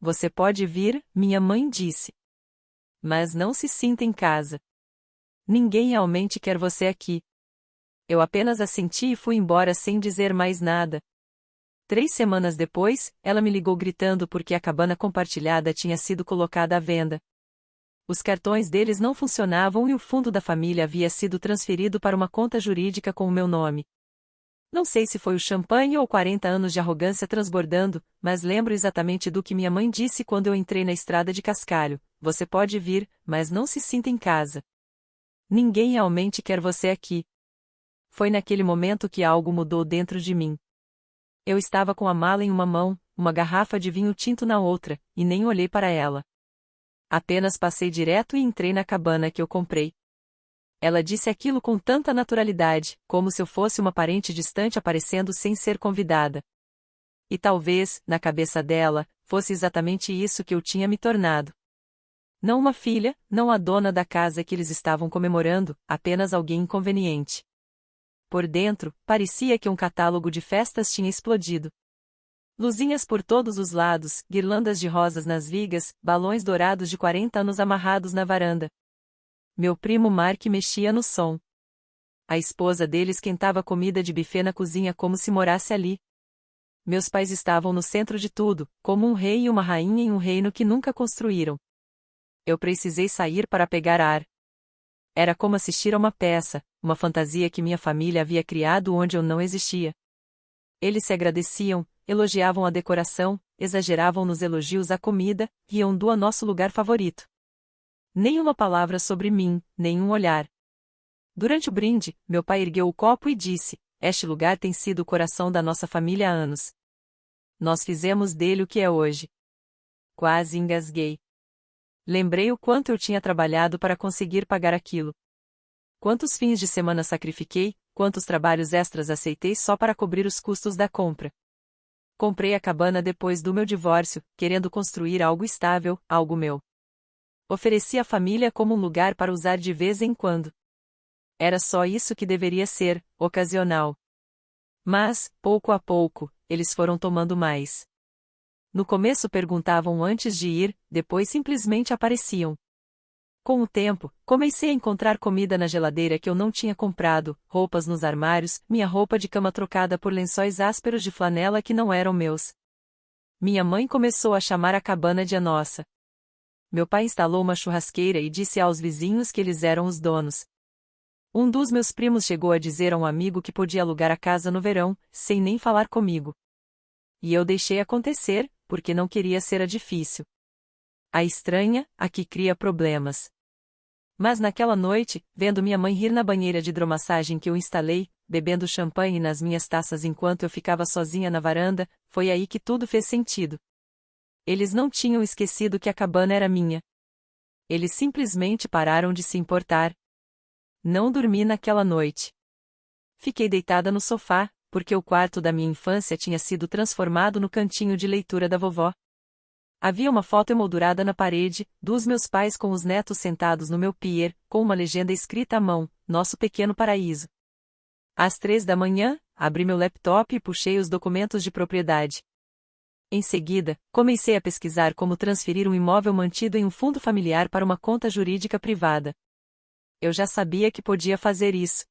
Você pode vir, minha mãe disse. Mas não se sinta em casa. Ninguém realmente quer você aqui. Eu apenas assenti e fui embora sem dizer mais nada. 3 semanas depois, ela me ligou gritando porque a cabana compartilhada tinha sido colocada à venda. Os cartões deles não funcionavam e o fundo da família havia sido transferido para uma conta jurídica com o meu nome. Não sei se foi o champanhe ou 40 anos de arrogância transbordando, mas lembro exatamente do que minha mãe disse quando eu entrei na estrada de cascalho: você pode vir, mas não se sinta em casa. Ninguém realmente quer você aqui. Foi naquele momento que algo mudou dentro de mim. Eu estava com a mala em uma mão, uma garrafa de vinho tinto na outra, e nem olhei para ela. Apenas passei direto e entrei na cabana que eu comprei. Ela disse aquilo com tanta naturalidade, como se eu fosse uma parente distante aparecendo sem ser convidada. E talvez, na cabeça dela, fosse exatamente isso que eu tinha me tornado. Não uma filha, não a dona da casa que eles estavam comemorando, apenas alguém inconveniente. Por dentro, parecia que um catálogo de festas tinha explodido. Luzinhas por todos os lados, guirlandas de rosas nas vigas, balões dourados de 40 anos amarrados na varanda. Meu primo Mark mexia no som. A esposa dele esquentava comida de buffet na cozinha como se morasse ali. Meus pais estavam no centro de tudo, como um rei e uma rainha em um reino que nunca construíram. Eu precisei sair para pegar ar. Era como assistir a uma peça, uma fantasia que minha família havia criado onde eu não existia. Eles se agradeciam, elogiavam a decoração, exageravam nos elogios à comida, riam do nosso lugar favorito. Nenhuma palavra sobre mim, nenhum olhar. Durante o brinde, meu pai ergueu o copo e disse: este lugar tem sido o coração da nossa família há anos. Nós fizemos dele o que é hoje. Quase engasguei. Lembrei o quanto eu tinha trabalhado para conseguir pagar aquilo. Quantos fins de semana sacrifiquei, quantos trabalhos extras aceitei só para cobrir os custos da compra. Comprei a cabana depois do meu divórcio, querendo construir algo estável, algo meu. Ofereci à família como um lugar para usar de vez em quando. Era só isso que deveria ser, ocasional. Mas, pouco a pouco, eles foram tomando mais. No começo perguntavam antes de ir, depois simplesmente apareciam. Com o tempo, comecei a encontrar comida na geladeira que eu não tinha comprado, roupas nos armários, minha roupa de cama trocada por lençóis ásperos de flanela que não eram meus. Minha mãe começou a chamar a cabana de a nossa. Meu pai instalou uma churrasqueira e disse aos vizinhos que eles eram os donos. Um dos meus primos chegou a dizer a um amigo que podia alugar a casa no verão, sem nem falar comigo. E eu deixei acontecer, porque não queria ser a difícil. A estranha, a que cria problemas. Mas naquela noite, vendo minha mãe rir na banheira de hidromassagem que eu instalei, bebendo champanhe nas minhas taças enquanto eu ficava sozinha na varanda, foi aí que tudo fez sentido. Eles não tinham esquecido que a cabana era minha. Eles simplesmente pararam de se importar. Não dormi naquela noite. Fiquei deitada no sofá, porque o quarto da minha infância tinha sido transformado no cantinho de leitura da vovó. Havia uma foto emoldurada na parede, dos meus pais com os netos sentados no meu pier, com uma legenda escrita à mão: Nosso Pequeno Paraíso. Às 3 da manhã, abri meu laptop e puxei os documentos de propriedade. Em seguida, comecei a pesquisar como transferir um imóvel mantido em um fundo familiar para uma conta jurídica privada. Eu já sabia que podia fazer isso.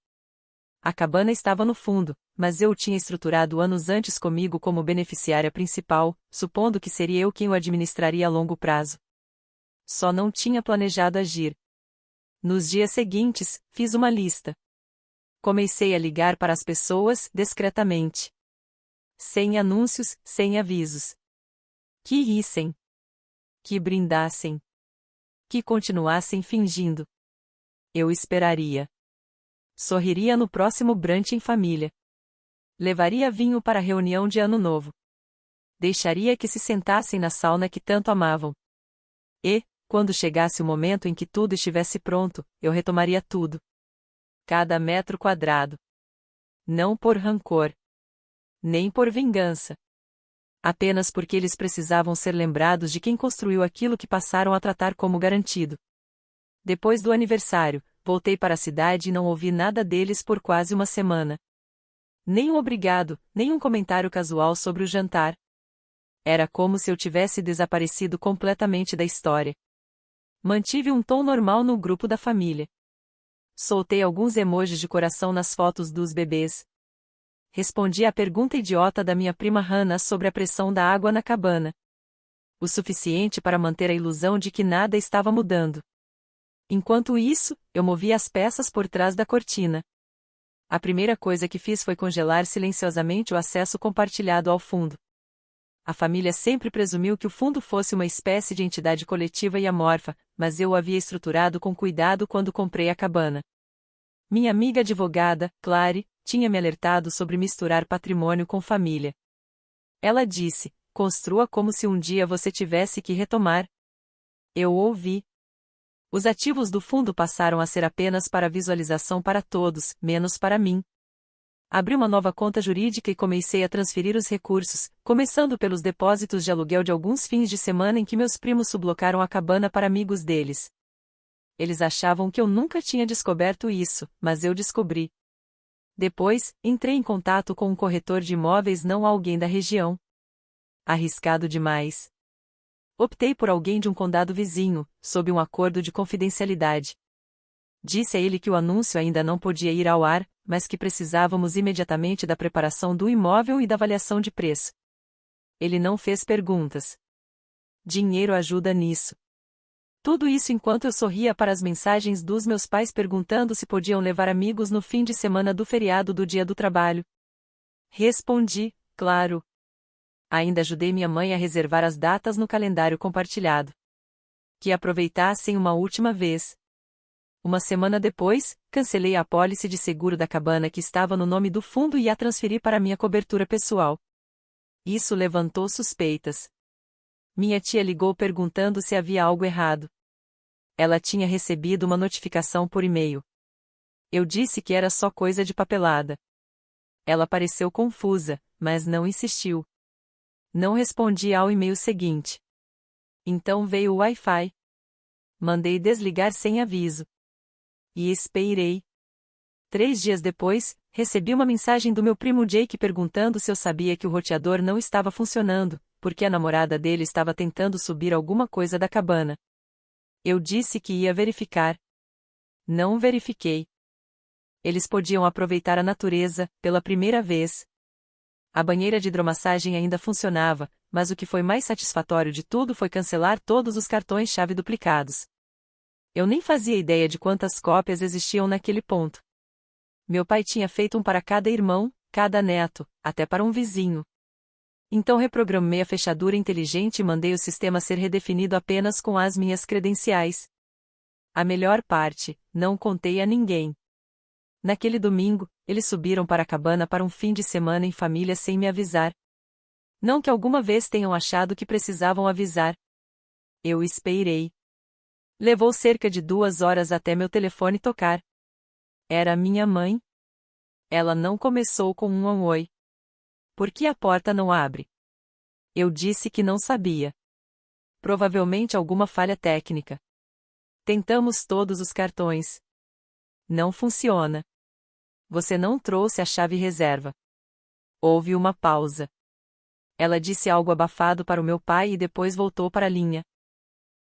A cabana estava no fundo, mas eu o tinha estruturado anos antes comigo como beneficiária principal, supondo que seria eu quem o administraria a longo prazo. Só não tinha planejado agir. Nos dias seguintes, fiz uma lista. Comecei a ligar para as pessoas, discretamente. Sem anúncios, sem avisos. Que rissem. Que brindassem. Que continuassem fingindo. Eu esperaria. Sorriria no próximo brunch em família. Levaria vinho para a reunião de Ano Novo. Deixaria que se sentassem na sauna que tanto amavam. E, quando chegasse o momento em que tudo estivesse pronto, eu retomaria tudo. Cada metro quadrado. Não por rancor. Nem por vingança. Apenas porque eles precisavam ser lembrados de quem construiu aquilo que passaram a tratar como garantido. Depois do aniversário, voltei para a cidade e não ouvi nada deles por quase uma semana. Nem um obrigado, nem um comentário casual sobre o jantar. Era como se eu tivesse desaparecido completamente da história. Mantive um tom normal no grupo da família. Soltei alguns emojis de coração nas fotos dos bebês. Respondi à pergunta idiota da minha prima Hannah sobre a pressão da água na cabana. O suficiente para manter a ilusão de que nada estava mudando. Enquanto isso, eu movia as peças por trás da cortina. A primeira coisa que fiz foi congelar silenciosamente o acesso compartilhado ao fundo. A família sempre presumiu que o fundo fosse uma espécie de entidade coletiva e amorfa, mas eu o havia estruturado com cuidado quando comprei a cabana. Minha amiga advogada, Clary, tinha me alertado sobre misturar patrimônio com família. Ela disse: construa como se um dia você tivesse que retomar. Eu ouvi. Os ativos do fundo passaram a ser apenas para visualização para todos, menos para mim. Abri uma nova conta jurídica e comecei a transferir os recursos, começando pelos depósitos de aluguel de alguns fins de semana em que meus primos sublocaram a cabana para amigos deles. Eles achavam que eu nunca tinha descoberto isso, mas eu descobri. Depois, entrei em contato com um corretor de imóveis, não alguém da região. Arriscado demais. Optei por alguém de um condado vizinho, sob um acordo de confidencialidade. Disse a ele que o anúncio ainda não podia ir ao ar, mas que precisávamos imediatamente da preparação do imóvel e da avaliação de preço. Ele não fez perguntas. Dinheiro ajuda nisso. Tudo isso enquanto eu sorria para as mensagens dos meus pais perguntando se podiam levar amigos no fim de semana do feriado do Dia do Trabalho. Respondi, claro. Ainda ajudei minha mãe a reservar as datas no calendário compartilhado. Que aproveitassem uma última vez. Uma semana depois, cancelei a apólice de seguro da cabana que estava no nome do fundo e a transferi para minha cobertura pessoal. Isso levantou suspeitas. Minha tia ligou perguntando se havia algo errado. Ela tinha recebido uma notificação por e-mail. Eu disse que era só coisa de papelada. Ela pareceu confusa, mas não insistiu. Não respondi ao e-mail seguinte. Então veio o Wi-Fi. Mandei desligar sem aviso. E esperei. 3 dias depois, recebi uma mensagem do meu primo Jake perguntando se eu sabia que o roteador não estava funcionando, porque a namorada dele estava tentando subir alguma coisa da cabana. Eu disse que ia verificar. Não verifiquei. Eles podiam aproveitar a natureza, pela primeira vez. A banheira de hidromassagem ainda funcionava, mas o que foi mais satisfatório de tudo foi cancelar todos os cartões-chave duplicados. Eu nem fazia ideia de quantas cópias existiam naquele ponto. Meu pai tinha feito um para cada irmão, cada neto, até para um vizinho. Então reprogramei a fechadura inteligente e mandei o sistema ser redefinido apenas com as minhas credenciais. A melhor parte, não contei a ninguém. Naquele domingo, eles subiram para a cabana para um fim de semana em família sem me avisar. Não que alguma vez tenham achado que precisavam avisar. Eu esperei. Levou cerca de 2 horas até meu telefone tocar. Era minha mãe. Ela não começou com um oi. Por que a porta não abre? Eu disse que não sabia. Provavelmente alguma falha técnica. Tentamos todos os cartões. Não funciona. Você não trouxe a chave reserva. Houve uma pausa. Ela disse algo abafado para o meu pai e depois voltou para a linha.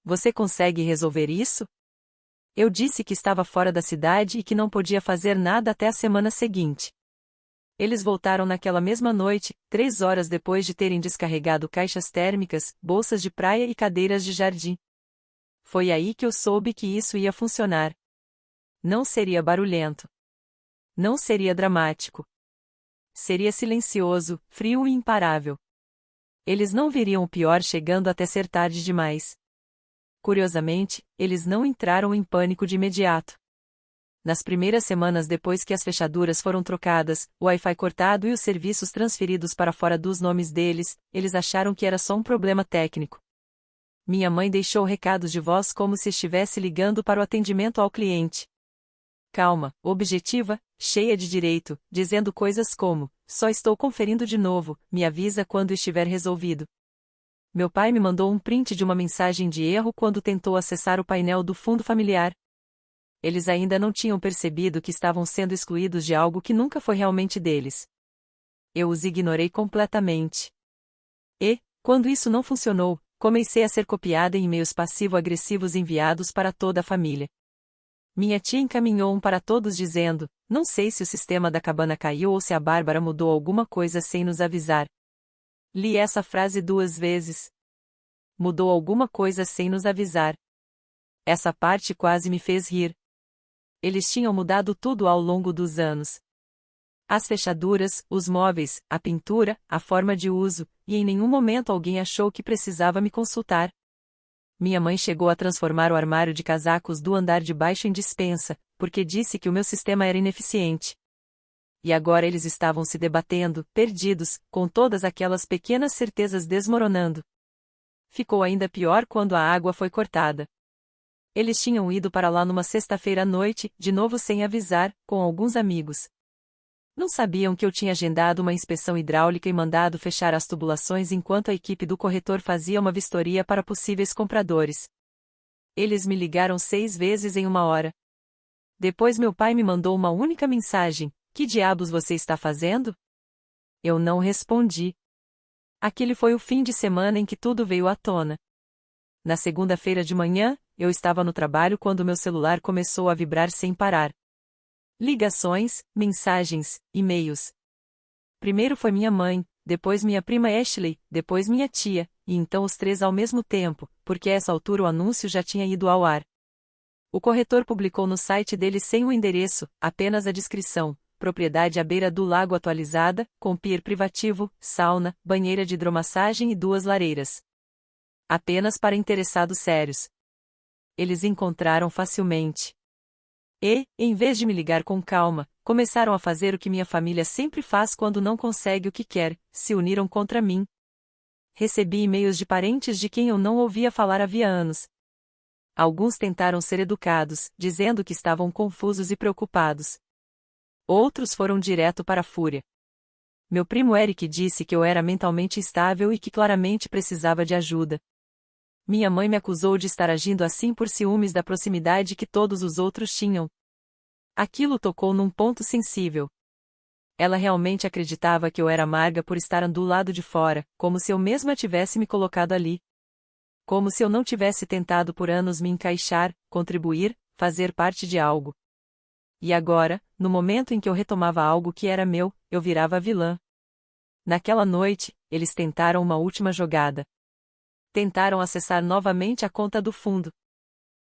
Você consegue resolver isso? Eu disse que estava fora da cidade e que não podia fazer nada até a semana seguinte. Eles voltaram naquela mesma noite, 3 horas depois de terem descarregado caixas térmicas, bolsas de praia e cadeiras de jardim. Foi aí que eu soube que isso ia funcionar. Não seria barulhento. Não seria dramático. Seria silencioso, frio e imparável. Eles não viriam o pior chegando até ser tarde demais. Curiosamente, eles não entraram em pânico de imediato. Nas primeiras semanas depois que as fechaduras foram trocadas, o Wi-Fi cortado e os serviços transferidos para fora dos nomes deles, eles acharam que era só um problema técnico. Minha mãe deixou recados de voz como se estivesse ligando para o atendimento ao cliente. Calma, objetiva, cheia de direito, dizendo coisas como: só estou conferindo de novo, me avisa quando estiver resolvido. Meu pai me mandou um print de uma mensagem de erro quando tentou acessar o painel do fundo familiar. Eles ainda não tinham percebido que estavam sendo excluídos de algo que nunca foi realmente deles. Eu os ignorei completamente. E, Quando isso não funcionou, comecei a ser copiada em e-mails passivo-agressivos enviados para toda a família. Minha tia encaminhou um para todos dizendo: não sei se o sistema da cabana caiu ou se a Bárbara mudou alguma coisa sem nos avisar. Li essa frase 2 vezes. Mudou alguma coisa sem nos avisar. Essa parte quase me fez rir. Eles tinham mudado tudo ao longo dos anos. As fechaduras, os móveis, a pintura, a forma de uso, e em nenhum momento alguém achou que precisava me consultar. Minha mãe chegou a transformar o armário de casacos do andar de baixo em despensa, porque disse que o meu sistema era ineficiente. E agora eles estavam se debatendo, perdidos, com todas aquelas pequenas certezas desmoronando. Ficou ainda pior quando a água foi cortada. Eles tinham ido para lá numa sexta-feira à noite, de novo sem avisar, com alguns amigos. Não sabiam que eu tinha agendado uma inspeção hidráulica e mandado fechar as tubulações enquanto a equipe do corretor fazia uma vistoria para possíveis compradores. Eles me ligaram 6 vezes em 1 hora. Depois meu pai me mandou uma única mensagem: que diabos você está fazendo? Eu não respondi. Aquele foi o fim de semana em que tudo veio à tona. Na segunda-feira de manhã, eu estava no trabalho quando meu celular começou a vibrar sem parar. Ligações, mensagens, e-mails. Primeiro foi minha mãe, depois minha prima Ashley, depois minha tia, e então os 3 ao mesmo tempo, porque a essa altura o anúncio já tinha ido ao ar. O corretor publicou no site dele sem o endereço, apenas a descrição: propriedade à beira do lago atualizada, com pier privativo, sauna, banheira de hidromassagem e 2 lareiras. Apenas para interessados sérios. Eles encontraram facilmente. E, em vez de me ligar com calma, começaram a fazer o que minha família sempre faz quando não consegue o que quer: se uniram contra mim. Recebi e-mails de parentes de quem eu não ouvia falar havia anos. Alguns tentaram ser educados, dizendo que estavam confusos e preocupados. Outros foram direto para a fúria. Meu primo Eric disse que eu era mentalmente instável e que claramente precisava de ajuda. Minha mãe me acusou de estar agindo assim por ciúmes da proximidade que todos os outros tinham. Aquilo tocou num ponto sensível. Ela realmente acreditava que eu era amarga por estar do lado de fora, como se eu mesma tivesse me colocado ali. Como se eu não tivesse tentado por anos me encaixar, contribuir, fazer parte de algo. E agora, no momento em que eu retomava algo que era meu, eu virava a vilã. Naquela noite, eles tentaram uma última jogada. Tentaram acessar novamente a conta do fundo.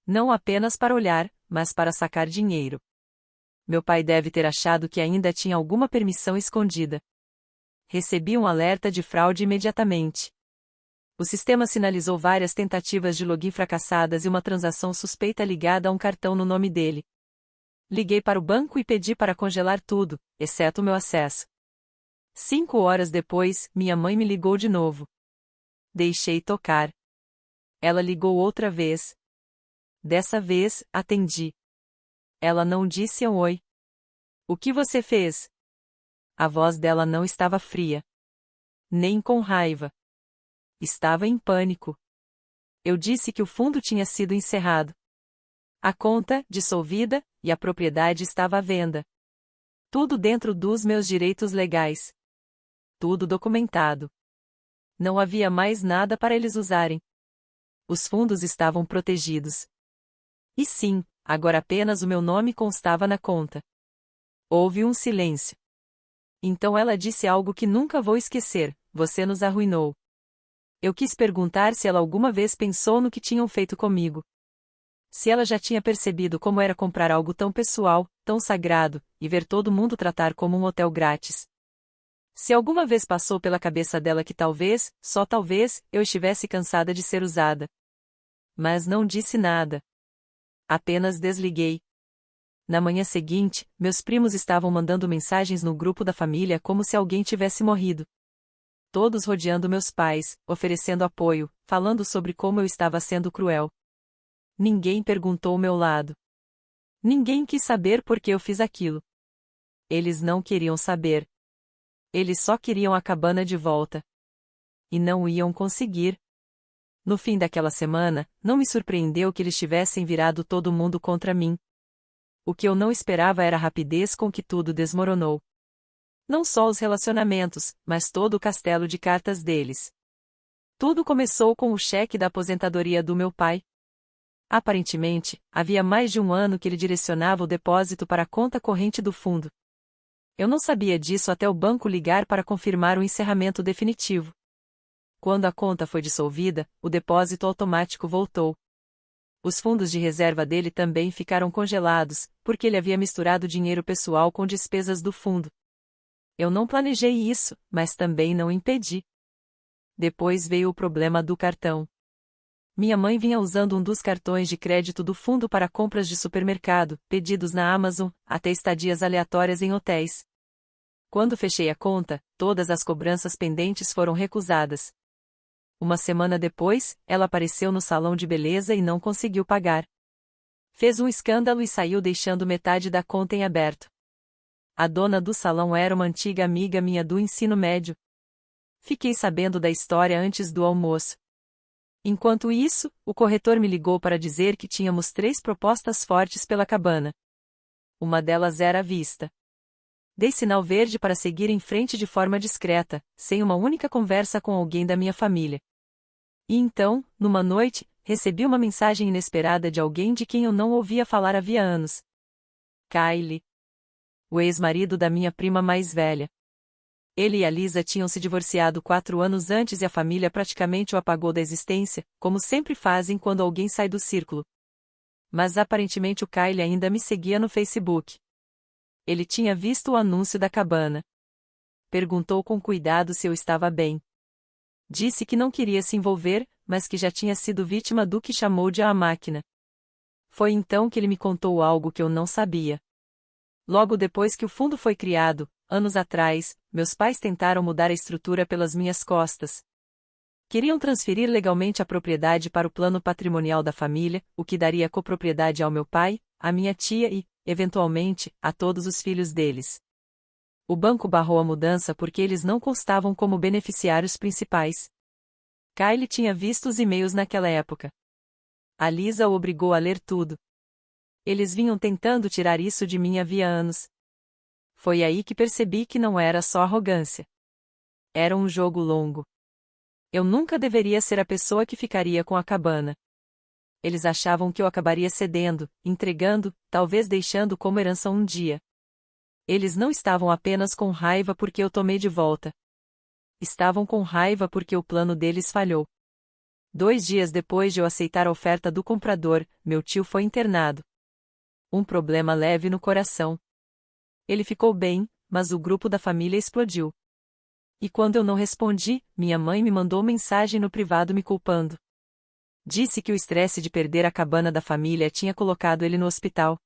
Não apenas para olhar, mas para sacar dinheiro. Meu pai deve ter achado que ainda tinha alguma permissão escondida. Recebi um alerta de fraude imediatamente. O sistema sinalizou várias tentativas de login fracassadas e uma transação suspeita ligada a um cartão no nome dele. Liguei para o banco e pedi para congelar tudo, exceto o meu acesso. 5 horas depois, minha mãe me ligou de novo. Deixei tocar. Ela ligou outra vez. Dessa vez, atendi. Ela não disse um oi. O que você fez? A voz dela não estava fria. Nem com raiva. Estava em pânico. Eu disse que o fundo tinha sido encerrado. A conta, dissolvida, e a propriedade estava à venda. Tudo dentro dos meus direitos legais. Tudo documentado. Não havia mais nada para eles usarem. Os fundos estavam protegidos. E sim, agora apenas o meu nome constava na conta. Houve um silêncio. Então ela disse algo que nunca vou esquecer: você nos arruinou. Eu quis perguntar se ela alguma vez pensou no que tinham feito comigo. Se ela já tinha percebido como era comprar algo tão pessoal, tão sagrado, e ver todo mundo tratar como um hotel grátis. Se alguma vez passou pela cabeça dela que talvez, só talvez, eu estivesse cansada de ser usada. Mas não disse nada. Apenas desliguei. Na manhã seguinte, meus primos estavam mandando mensagens no grupo da família como se alguém tivesse morrido. Todos rodeando meus pais, oferecendo apoio, falando sobre como eu estava sendo cruel. Ninguém perguntou o meu lado. Ninguém quis saber por que eu fiz aquilo. Eles não queriam saber. Eles só queriam a cabana de volta. E não iam conseguir. No fim daquela semana, não me surpreendeu que eles tivessem virado todo mundo contra mim. O que eu não esperava era a rapidez com que tudo desmoronou. Não só os relacionamentos, mas todo o castelo de cartas deles. Tudo começou com o cheque da aposentadoria do meu pai. Aparentemente, havia mais de um ano que ele direcionava o depósito para a conta corrente do fundo. Eu não sabia disso até o banco ligar para confirmar o encerramento definitivo. Quando a conta foi dissolvida, o depósito automático voltou. Os fundos de reserva dele também ficaram congelados, porque ele havia misturado dinheiro pessoal com despesas do fundo. Eu não planejei isso, mas também não impedi. Depois veio o problema do cartão. Minha mãe vinha usando um dos cartões de crédito do fundo para compras de supermercado, pedidos na Amazon, até estadias aleatórias em hotéis. Quando fechei a conta, todas as cobranças pendentes foram recusadas. Uma semana depois, ela apareceu no salão de beleza e não conseguiu pagar. Fez um escândalo e saiu deixando metade da conta em aberto. A dona do salão era uma antiga amiga minha do ensino médio. Fiquei sabendo da história antes do almoço. Enquanto isso, o corretor me ligou para dizer que tínhamos 3 propostas fortes pela cabana. Uma delas era à vista. Dei sinal verde para seguir em frente de forma discreta, sem uma única conversa com alguém da minha família. E então, numa noite, recebi uma mensagem inesperada de alguém de quem eu não ouvia falar havia anos. Kyle. O ex-marido da minha prima mais velha. Ele e a Lisa tinham se divorciado 4 anos antes e a família praticamente o apagou da existência, como sempre fazem quando alguém sai do círculo. Mas aparentemente o Kyle ainda me seguia no Facebook. Ele tinha visto o anúncio da cabana. Perguntou com cuidado se eu estava bem. Disse que não queria se envolver, mas que já tinha sido vítima do que chamou de a máquina. Foi então que ele me contou algo que eu não sabia. Logo depois que o fundo foi criado, anos atrás, meus pais tentaram mudar a estrutura pelas minhas costas. Queriam transferir legalmente a propriedade para o plano patrimonial da família, o que daria copropriedade ao meu pai, à minha tia e, eventualmente, a todos os filhos deles. O banco barrou a mudança porque eles não constavam como beneficiários principais. Kyle tinha visto os e-mails naquela época. A Lisa o obrigou a ler tudo. Eles vinham tentando tirar isso de mim havia anos. Foi aí que percebi que não era só arrogância. Era um jogo longo. Eu nunca deveria ser a pessoa que ficaria com a cabana. Eles achavam que eu acabaria cedendo, entregando, talvez deixando como herança um dia. Eles não estavam apenas com raiva porque eu tomei de volta. Estavam com raiva porque o plano deles falhou. 2 dias depois de eu aceitar a oferta do comprador, meu tio foi internado. Um problema leve no coração. Ele ficou bem, mas o grupo da família explodiu. E quando eu não respondi, minha mãe me mandou mensagem no privado me culpando. Disse que o estresse de perder a cabana da família tinha colocado ele no hospital.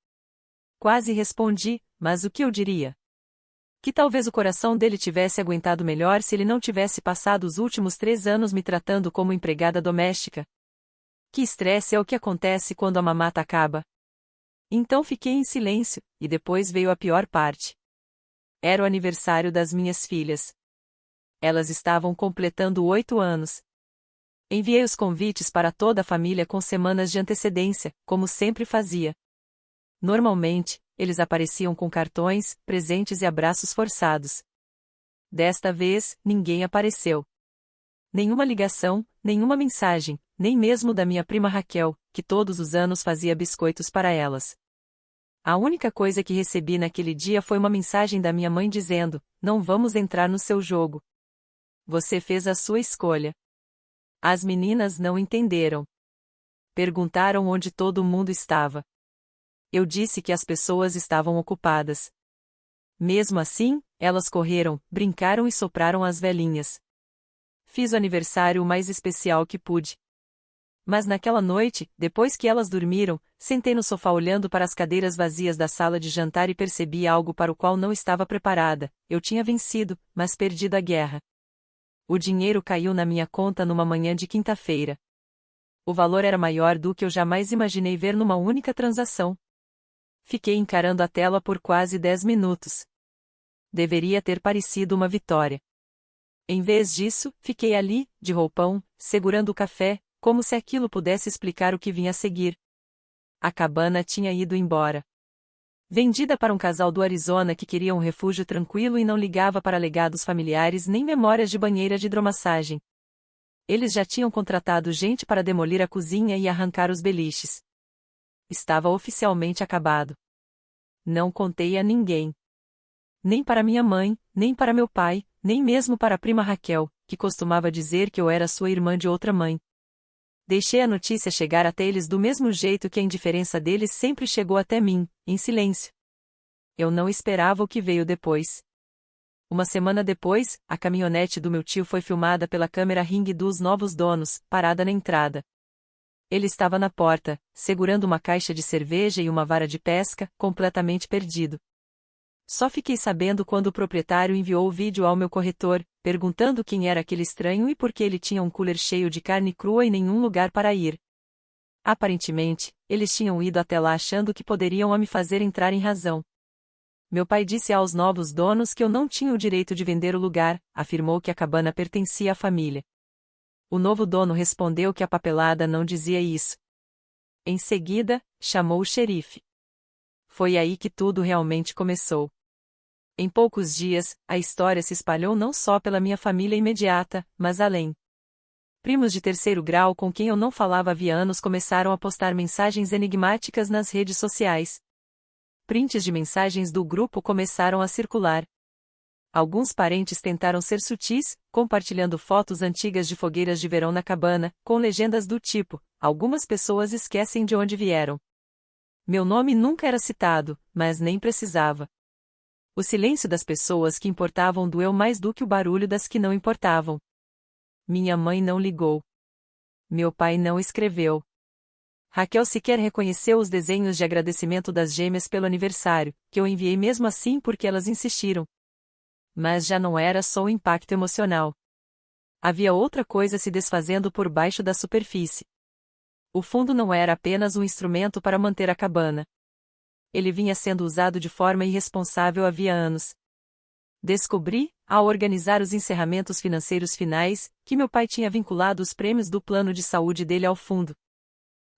Quase respondi, mas o que eu diria? Que talvez o coração dele tivesse aguentado melhor se ele não tivesse passado os últimos 3 anos me tratando como empregada doméstica. Que estresse é o que acontece quando a mamata acaba. Então fiquei em silêncio, e depois veio a pior parte. Era o aniversário das minhas filhas. Elas estavam completando 8 anos. Enviei os convites para toda a família com semanas de antecedência, como sempre fazia. Normalmente, eles apareciam com cartões, presentes e abraços forçados. Desta vez, ninguém apareceu. Nenhuma ligação, nenhuma mensagem, nem mesmo da minha prima Raquel, que todos os anos fazia biscoitos para elas. A única coisa que recebi naquele dia foi uma mensagem da minha mãe dizendo: "Não vamos entrar no seu jogo. Você fez a sua escolha." As meninas não entenderam. Perguntaram onde todo mundo estava. Eu disse que as pessoas estavam ocupadas. Mesmo assim, elas correram, brincaram e sopraram as velhinhas. Fiz o aniversário o mais especial que pude. Mas naquela noite, depois que elas dormiram, sentei no sofá olhando para as cadeiras vazias da sala de jantar e percebi algo para o qual não estava preparada. Eu tinha vencido, mas perdido a guerra. O dinheiro caiu na minha conta numa manhã de quinta-feira. O valor era maior do que eu jamais imaginei ver numa única transação. Fiquei encarando a tela por quase 10 minutos. Deveria ter parecido uma vitória. Em vez disso, fiquei ali, de roupão, segurando o café, como se aquilo pudesse explicar o que vinha a seguir. A cabana tinha ido embora. Vendida para um casal do Arizona que queria um refúgio tranquilo e não ligava para legados familiares nem memórias de banheira de hidromassagem. Eles já tinham contratado gente para demolir a cozinha e arrancar os beliches. Estava oficialmente acabado. Não contei a ninguém. Nem para minha mãe, nem para meu pai, nem mesmo para a prima Raquel, que costumava dizer que eu era sua irmã de outra mãe. Deixei a notícia chegar até eles do mesmo jeito que a indiferença deles sempre chegou até mim, em silêncio. Eu não esperava o que veio depois. Uma semana depois, a caminhonete do meu tio foi filmada pela câmera Ring dos novos donos, parada na entrada. Ele estava na porta, segurando uma caixa de cerveja e uma vara de pesca, completamente perdido. Só fiquei sabendo quando o proprietário enviou o vídeo ao meu corretor, perguntando quem era aquele estranho e por que ele tinha um cooler cheio de carne crua e nenhum lugar para ir. Aparentemente, eles tinham ido até lá achando que poderiam me fazer entrar em razão. Meu pai disse aos novos donos que eu não tinha o direito de vender o lugar, afirmou que a cabana pertencia à família. O novo dono respondeu que a papelada não dizia isso. Em seguida, chamou o xerife. Foi aí que tudo realmente começou. Em poucos dias, a história se espalhou não só pela minha família imediata, mas além. Primos de terceiro grau com quem eu não falava havia anos começaram a postar mensagens enigmáticas nas redes sociais. Prints de mensagens do grupo começaram a circular. Alguns parentes tentaram ser sutis, compartilhando fotos antigas de fogueiras de verão na cabana, com legendas do tipo: algumas pessoas esquecem de onde vieram. Meu nome nunca era citado, mas nem precisava. O silêncio das pessoas que importavam doeu mais do que o barulho das que não importavam. Minha mãe não ligou. Meu pai não escreveu. Raquel sequer reconheceu os desenhos de agradecimento das gêmeas pelo aniversário, que eu enviei mesmo assim porque elas insistiram. Mas já não era só o impacto emocional. Havia outra coisa se desfazendo por baixo da superfície. O fundo não era apenas um instrumento para manter a cabana. Ele vinha sendo usado de forma irresponsável havia anos. Descobri, ao organizar os encerramentos financeiros finais, que meu pai tinha vinculado os prêmios do plano de saúde dele ao fundo.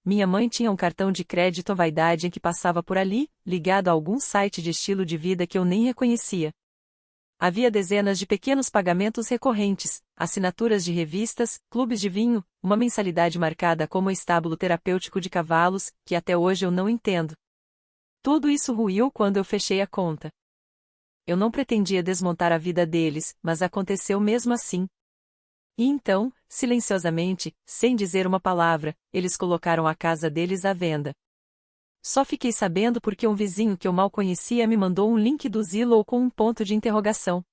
Minha mãe tinha um cartão de crédito à vaidade em que passava por ali, ligado a algum site de estilo de vida que eu nem reconhecia. Havia dezenas de pequenos pagamentos recorrentes, assinaturas de revistas, clubes de vinho, uma mensalidade marcada como estábulo terapêutico de cavalos, que até hoje eu não entendo. Tudo isso ruiu quando eu fechei a conta. Eu não pretendia desmontar a vida deles, mas aconteceu mesmo assim. E então, silenciosamente, sem dizer uma palavra, eles colocaram a casa deles à venda. Só fiquei sabendo porque um vizinho que eu mal conhecia me mandou um link do Zillow com um ponto de interrogação.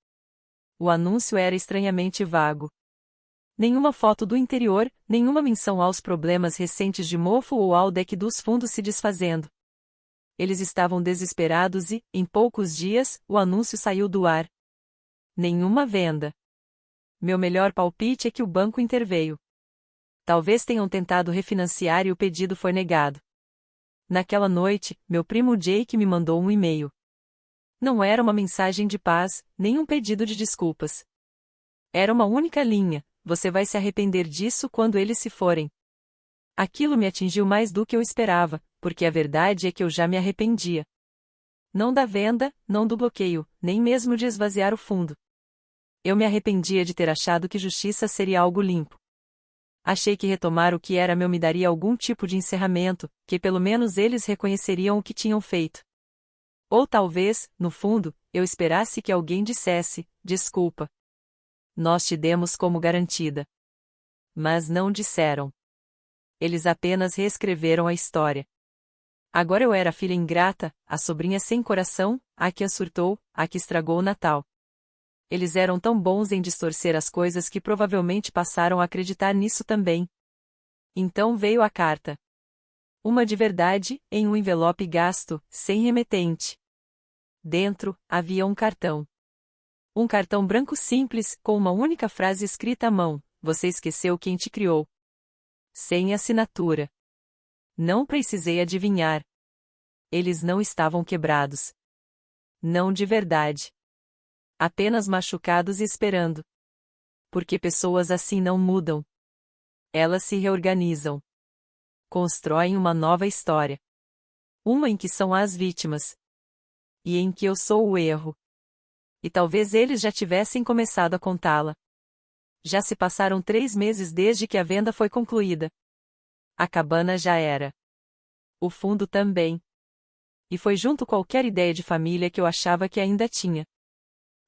O anúncio era estranhamente vago. Nenhuma foto do interior, nenhuma menção aos problemas recentes de mofo ou ao deck dos fundos se desfazendo. Eles estavam desesperados e, em poucos dias, o anúncio saiu do ar. Nenhuma venda. Meu melhor palpite é que o banco interveio. Talvez tenham tentado refinanciar e o pedido foi negado. Naquela noite, meu primo Jake me mandou um e-mail. Não era uma mensagem de paz, nem um pedido de desculpas. Era uma única linha: você vai se arrepender disso quando eles se forem. Aquilo me atingiu mais do que eu esperava, porque a verdade é que eu já me arrependia. Não da venda, não do bloqueio, nem mesmo de esvaziar o fundo. Eu me arrependia de ter achado que justiça seria algo limpo. Achei que retomar o que era meu me daria algum tipo de encerramento, que pelo menos eles reconheceriam o que tinham feito. Ou talvez, no fundo, eu esperasse que alguém dissesse: desculpa. Nós te demos como garantida. Mas não disseram. Eles apenas reescreveram a história. Agora eu era a filha ingrata, a sobrinha sem coração, a que a surtou, a que estragou o Natal. Eles eram tão bons em distorcer as coisas que provavelmente passaram a acreditar nisso também. Então veio a carta. Uma de verdade, em um envelope gasto, sem remetente. Dentro, havia um cartão. Um cartão branco simples, com uma única frase escrita à mão: você esqueceu quem te criou. Sem assinatura. Não precisei adivinhar. Eles não estavam quebrados. Não de verdade. Apenas machucados e esperando. Porque pessoas assim não mudam. Elas se reorganizam. Constroem uma nova história. Uma em que são as vítimas. E em que eu sou o erro. E talvez eles já tivessem começado a contá-la. Já se passaram 3 meses desde que a venda foi concluída. A cabana já era. O fundo também. E foi junto qualquer ideia de família que eu achava que ainda tinha.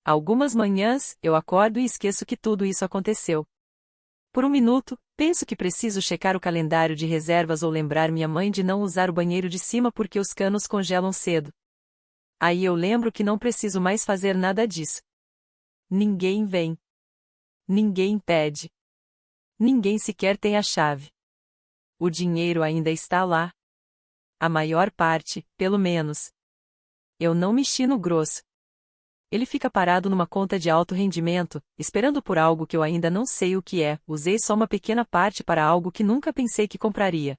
Algumas manhãs, eu acordo e esqueço que tudo isso aconteceu. Por um minuto, penso que preciso checar o calendário de reservas ou lembrar minha mãe de não usar o banheiro de cima porque os canos congelam cedo. Aí eu lembro que não preciso mais fazer nada disso. Ninguém vem. Ninguém pede. Ninguém sequer tem a chave. O dinheiro ainda está lá. A maior parte, pelo menos. Eu não mexi no grosso. Ele fica parado numa conta de alto rendimento, esperando por algo que eu ainda não sei o que é. Usei só uma pequena parte para algo que nunca pensei que compraria.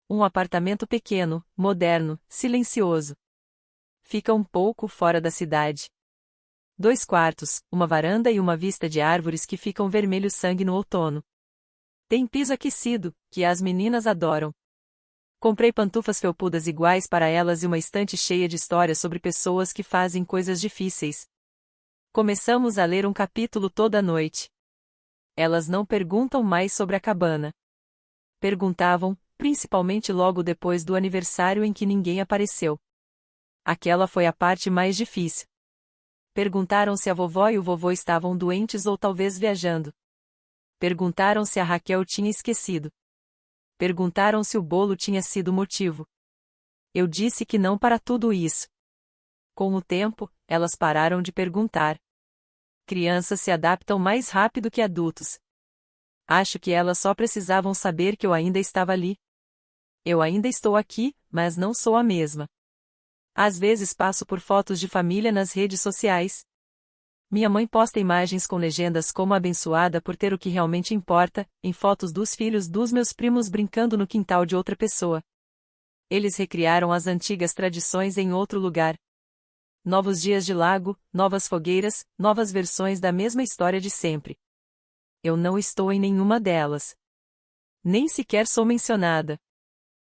Um apartamento pequeno, moderno, silencioso. Fica um pouco fora da cidade. 2 quartos, uma varanda e uma vista de árvores que ficam vermelho sangue no outono. Tem piso aquecido, que as meninas adoram. Comprei pantufas felpudas iguais para elas e uma estante cheia de histórias sobre pessoas que fazem coisas difíceis. Começamos a ler um capítulo toda noite. Elas não perguntam mais sobre a cabana. Perguntavam, principalmente logo depois do aniversário em que ninguém apareceu. Aquela foi a parte mais difícil. Perguntaram se a vovó e o vovô estavam doentes ou talvez viajando. Perguntaram se a Raquel tinha esquecido. Perguntaram se o bolo tinha sido o motivo. Eu disse que não para tudo isso. Com o tempo, elas pararam de perguntar. Crianças se adaptam mais rápido que adultos. Acho que elas só precisavam saber que eu ainda estava ali. Eu ainda estou aqui, mas não sou a mesma. Às vezes passo por fotos de família nas redes sociais. Minha mãe posta imagens com legendas como abençoada por ter o que realmente importa, em fotos dos filhos dos meus primos brincando no quintal de outra pessoa. Eles recriaram as antigas tradições em outro lugar. Novos dias de lago, novas fogueiras, novas versões da mesma história de sempre. Eu não estou em nenhuma delas. Nem sequer sou mencionada.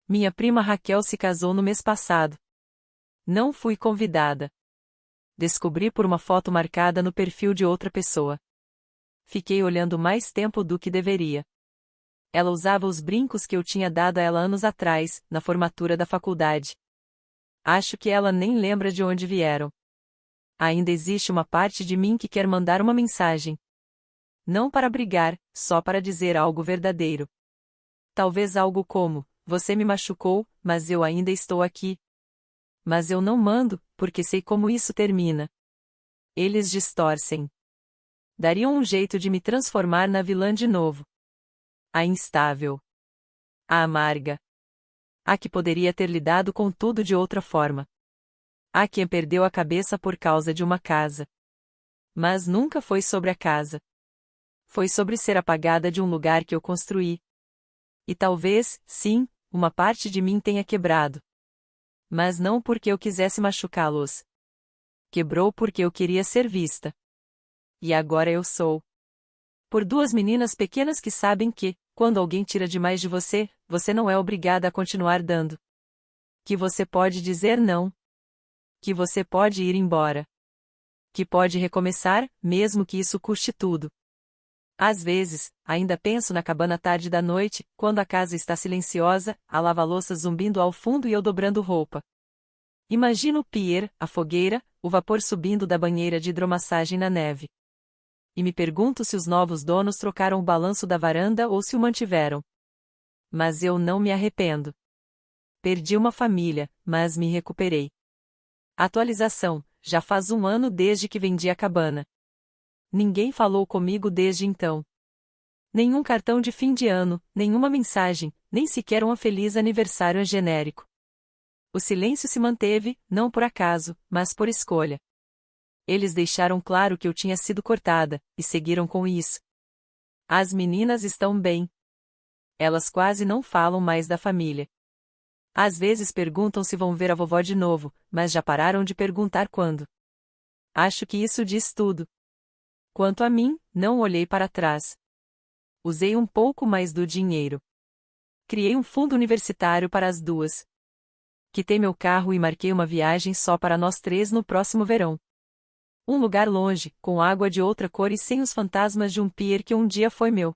Minha prima Raquel se casou no mês passado. Não fui convidada. Descobri por uma foto marcada no perfil de outra pessoa. Fiquei olhando mais tempo do que deveria. Ela usava os brincos que eu tinha dado a ela anos atrás, na formatura da faculdade. Acho que ela nem lembra de onde vieram. Ainda existe uma parte de mim que quer mandar uma mensagem. Não para brigar, só para dizer algo verdadeiro. Talvez algo como: você me machucou, mas eu ainda estou aqui. Mas eu não mando, porque sei como isso termina. Eles distorcem. Dariam um jeito de me transformar na vilã de novo. A instável. A amarga. A que poderia ter lidado com tudo de outra forma. A quem perdeu a cabeça por causa de uma casa. Mas nunca foi sobre a casa. Foi sobre ser apagada de um lugar que eu construí. E talvez, sim, uma parte de mim tenha quebrado. Mas não porque eu quisesse machucá-los. Quebrou porque eu queria ser vista. E agora eu sou. Por 2 meninas pequenas que sabem que, quando alguém tira demais de você, você não é obrigada a continuar dando. Que você pode dizer não. Que você pode ir embora. Que pode recomeçar, mesmo que isso custe tudo. Às vezes, ainda penso na cabana tarde da noite, quando a casa está silenciosa, a lava-louça zumbindo ao fundo e eu dobrando roupa. Imagino o pier, a fogueira, o vapor subindo da banheira de hidromassagem na neve. E me pergunto se os novos donos trocaram o balanço da varanda ou se o mantiveram. Mas eu não me arrependo. Perdi uma família, mas me recuperei. Atualização: já faz 1 ano desde que vendi a cabana. Ninguém falou comigo desde então. Nenhum cartão de fim de ano, nenhuma mensagem, nem sequer um feliz aniversário genérico. O silêncio se manteve, não por acaso, mas por escolha. Eles deixaram claro que eu tinha sido cortada, e seguiram com isso. As meninas estão bem. Elas quase não falam mais da família. Às vezes perguntam se vão ver a vovó de novo, mas já pararam de perguntar quando. Acho que isso diz tudo. Quanto a mim, não olhei para trás. Usei um pouco mais do dinheiro. Criei um fundo universitário para as 2. Quitei meu carro e marquei uma viagem só para nós 3 no próximo verão. Um lugar longe, com água de outra cor e sem os fantasmas de um pier que um dia foi meu.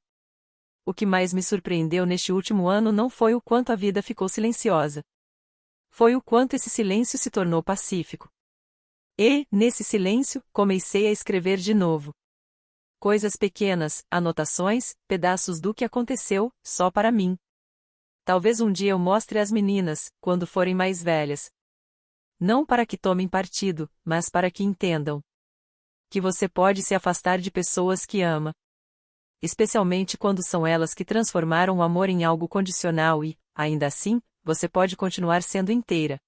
O que mais me surpreendeu neste último ano não foi o quanto a vida ficou silenciosa. Foi o quanto esse silêncio se tornou pacífico. E, nesse silêncio, comecei a escrever de novo. Coisas pequenas, anotações, pedaços do que aconteceu, só para mim. Talvez um dia eu mostre às meninas, quando forem mais velhas. Não para que tomem partido, mas para que entendam que você pode se afastar de pessoas que ama. Especialmente quando são elas que transformaram o amor em algo condicional e, ainda assim, você pode continuar sendo inteira.